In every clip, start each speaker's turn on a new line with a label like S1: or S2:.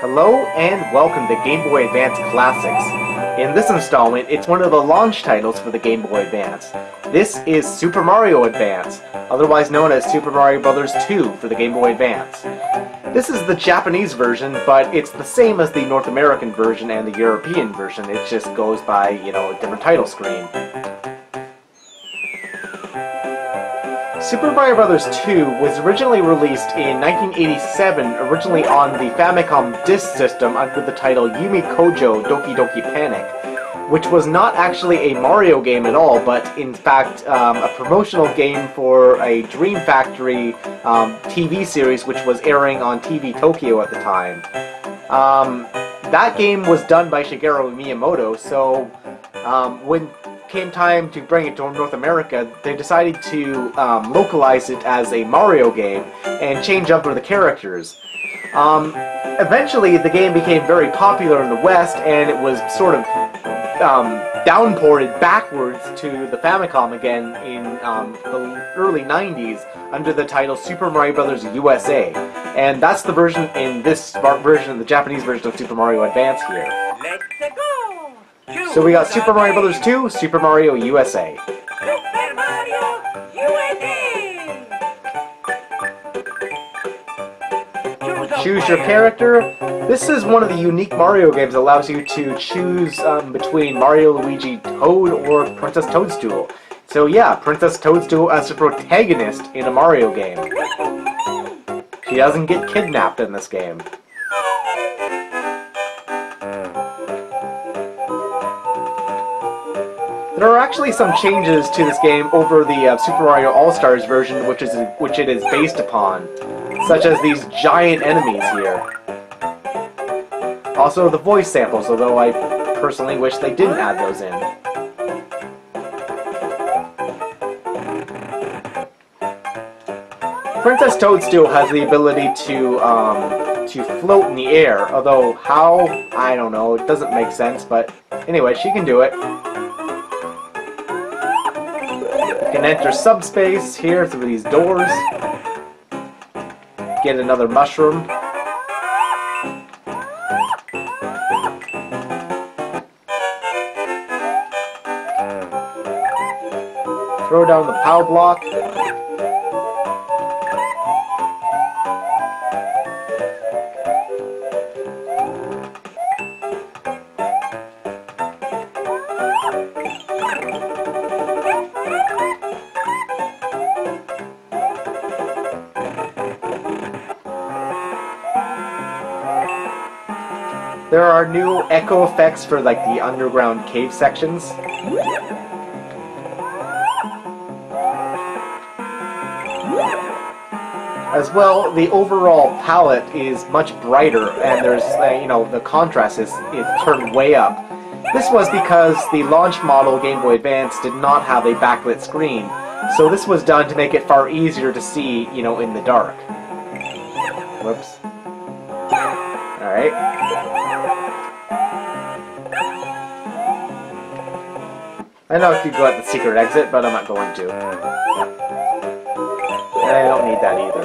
S1: Hello and welcome to Game Boy Advance Classics. In this installment, it's one of the launch titles for the Game Boy Advance. This is Super Mario Advance, otherwise known as Super Mario Bros. 2 for the Game Boy Advance. This is the Japanese version, but it's the same as the North American version and the European version. It just goes by, a different title screen. Super Mario Bros. 2 was originally released in 1987, originally on the Famicom Disk System under the title Yumi Kojo Doki Doki Panic, which was not actually a Mario game at all, but in fact a promotional game for a Dream Factory TV series which was airing on TV Tokyo at the time. That game was done by Shigeru Miyamoto, so when came time to bring it to North America, they decided to localize it as a Mario game and change over the characters. Eventually, the game became very popular in the West, and it was sort of downported backwards to the Famicom again in the early 90s under the title Super Mario Bros. USA. And that's the version in this version, the Japanese version of Super Mario Advance here.
S2: Let's go!
S1: So we got Super Mario Bros. 2, Super Mario USA.
S2: Super Mario USA!
S1: Choose your character. This is one of the unique Mario games that allows you to choose between Mario, Luigi, Toad, or Princess Toadstool. So yeah, Princess Toadstool as a protagonist in a Mario game. She doesn't get kidnapped in this game. There are actually some changes to this game over the Super Mario All-Stars version, which it is based upon, such as these giant enemies here. Also the voice samples, although I personally wish they didn't add those in. Princess Toadstool has the ability to float in the air, although how, I don't know, it doesn't make sense, but anyway, she can do it. You can enter subspace here through these doors. Get another mushroom. Throw down the POW block. There are new echo effects for like the underground cave sections. As well, the overall palette is much brighter, and there's, the contrast is turned way up. This was because the launch model Game Boy Advance did not have a backlit screen, so this was done to make it far easier to see, in the dark. Whoops. Alright. I know I could go at the secret exit, but I'm not going to. And I don't need that either.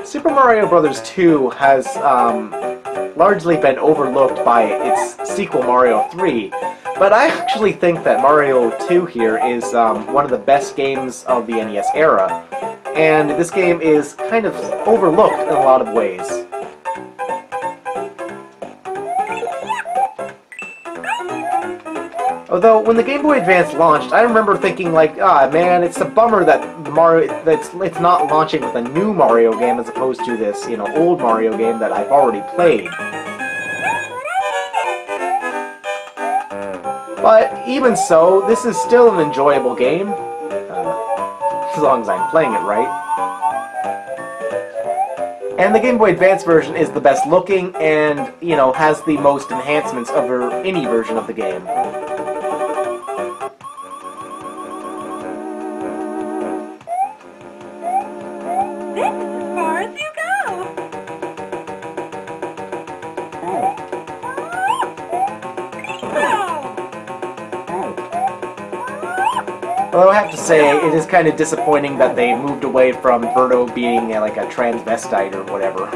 S1: Super Mario Bros. 2 has largely been overlooked by its sequel Mario 3, but I actually think that Mario 2 here is one of the best games of the NES era. And this game is kind of overlooked in a lot of ways. Although, when the Game Boy Advance launched, I remember thinking like, man, it's a bummer that it's not launching with a new Mario game as opposed to this, old Mario game that I've already played. But even so, this is still an enjoyable game. As long as I'm playing it right. And the Game Boy Advance version is the best looking and, has the most enhancements over any version of the game.
S2: As far as you go!
S1: Although I have to say, it is kind of disappointing that they moved away from Birdo being like a transvestite or whatever.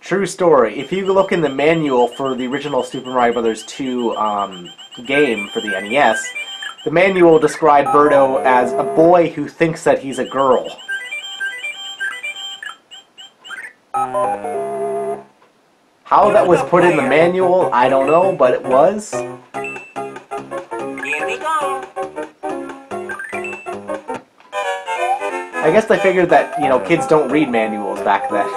S1: True story. If you look in the manual for the original Super Mario Bros. 2 game for the NES, the manual described Birdo as a boy who thinks that he's a girl. How that was put in the manual, I don't know, but it was.
S2: Here we go.
S1: I guess they figured that, you know, kids don't read manuals back then.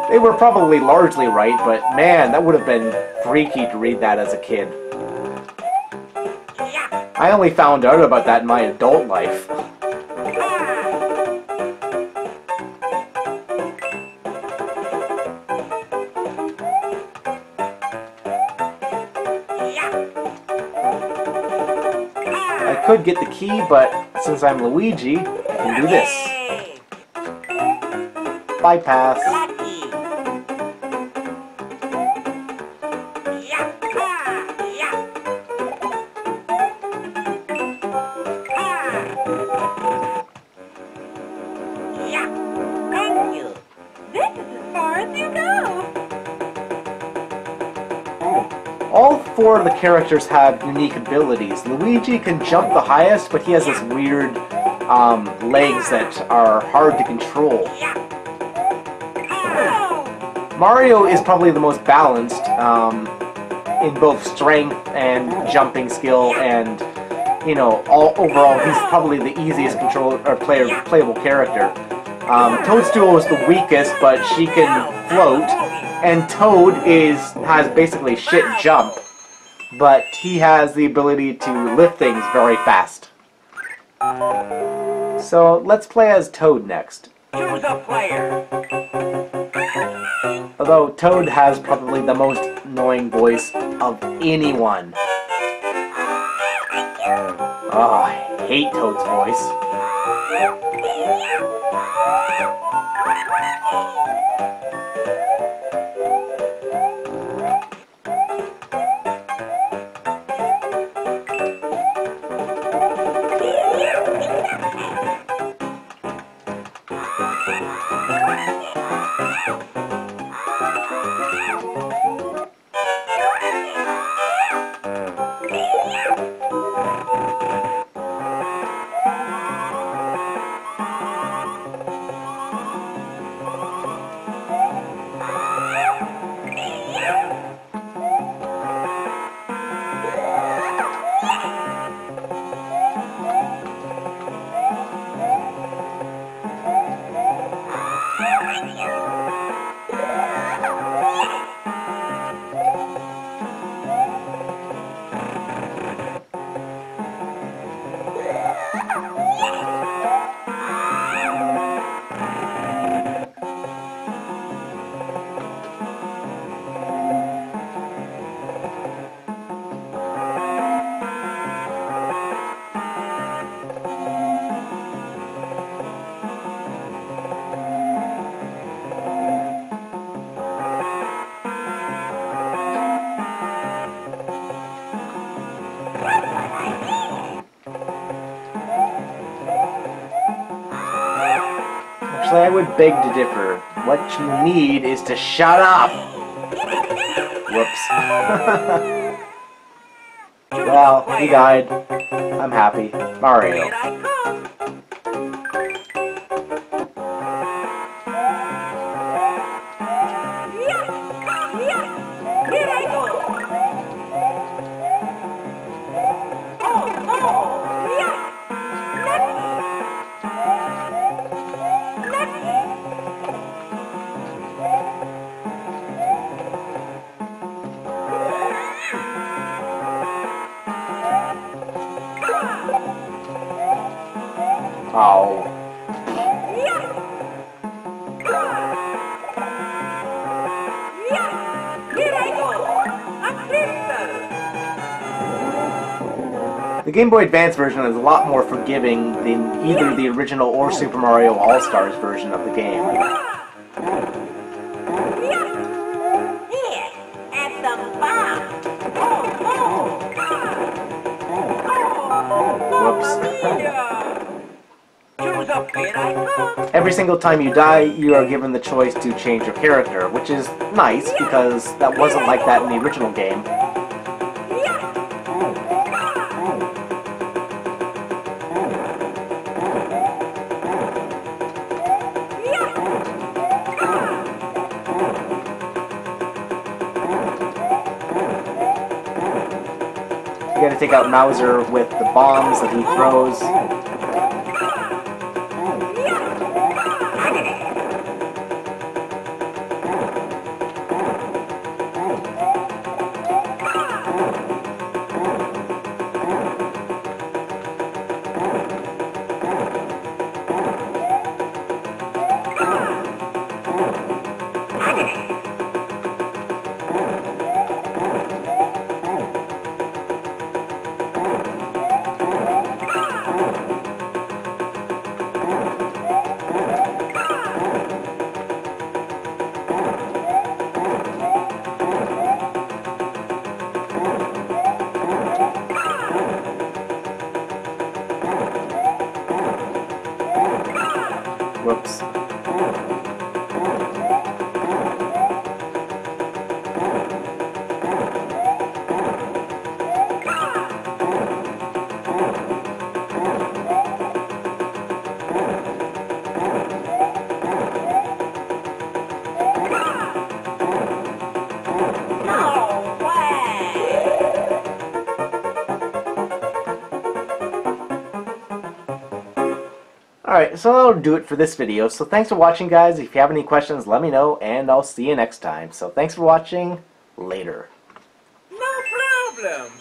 S1: They were probably largely right, but man, that would have been freaky to read that as a kid. I only found out about that in my adult life. I could get the key, but since I'm Luigi, I can do this. Bypass. All four of the characters have unique abilities. Luigi can jump the highest, but he has this weird legs that are hard to control. Mario is probably the most balanced in both strength and jumping skill, and you know, overall he's probably the easiest playable character. Toadstool is the weakest, but she can float. And Toad has basically shit jump, but he has the ability to lift things very fast. So let's play as Toad next.
S2: Choose a player.
S1: Although Toad has probably the most annoying voice of anyone. Oh, I hate Toad's voice. Actually, I would beg to differ. What you need is to shut up! Whoops. Well, he died. I'm happy. Mario. Oh. The Game Boy Advance version is a lot more forgiving than either the original or Super Mario All-Stars version of the game.
S2: Here, and some bomb.
S1: Whoops.
S2: Choose a bit I cook.
S1: Every single time you die, you are given the choice to change your character, which is nice because that wasn't like that in the original game. You gotta take out Mauser with the bombs that he throws. Whoops. Alright, so that'll do it for this video. So thanks for watching, guys. If you have any questions, let me know, and I'll see you next time. So thanks for watching. Later.
S2: No problem.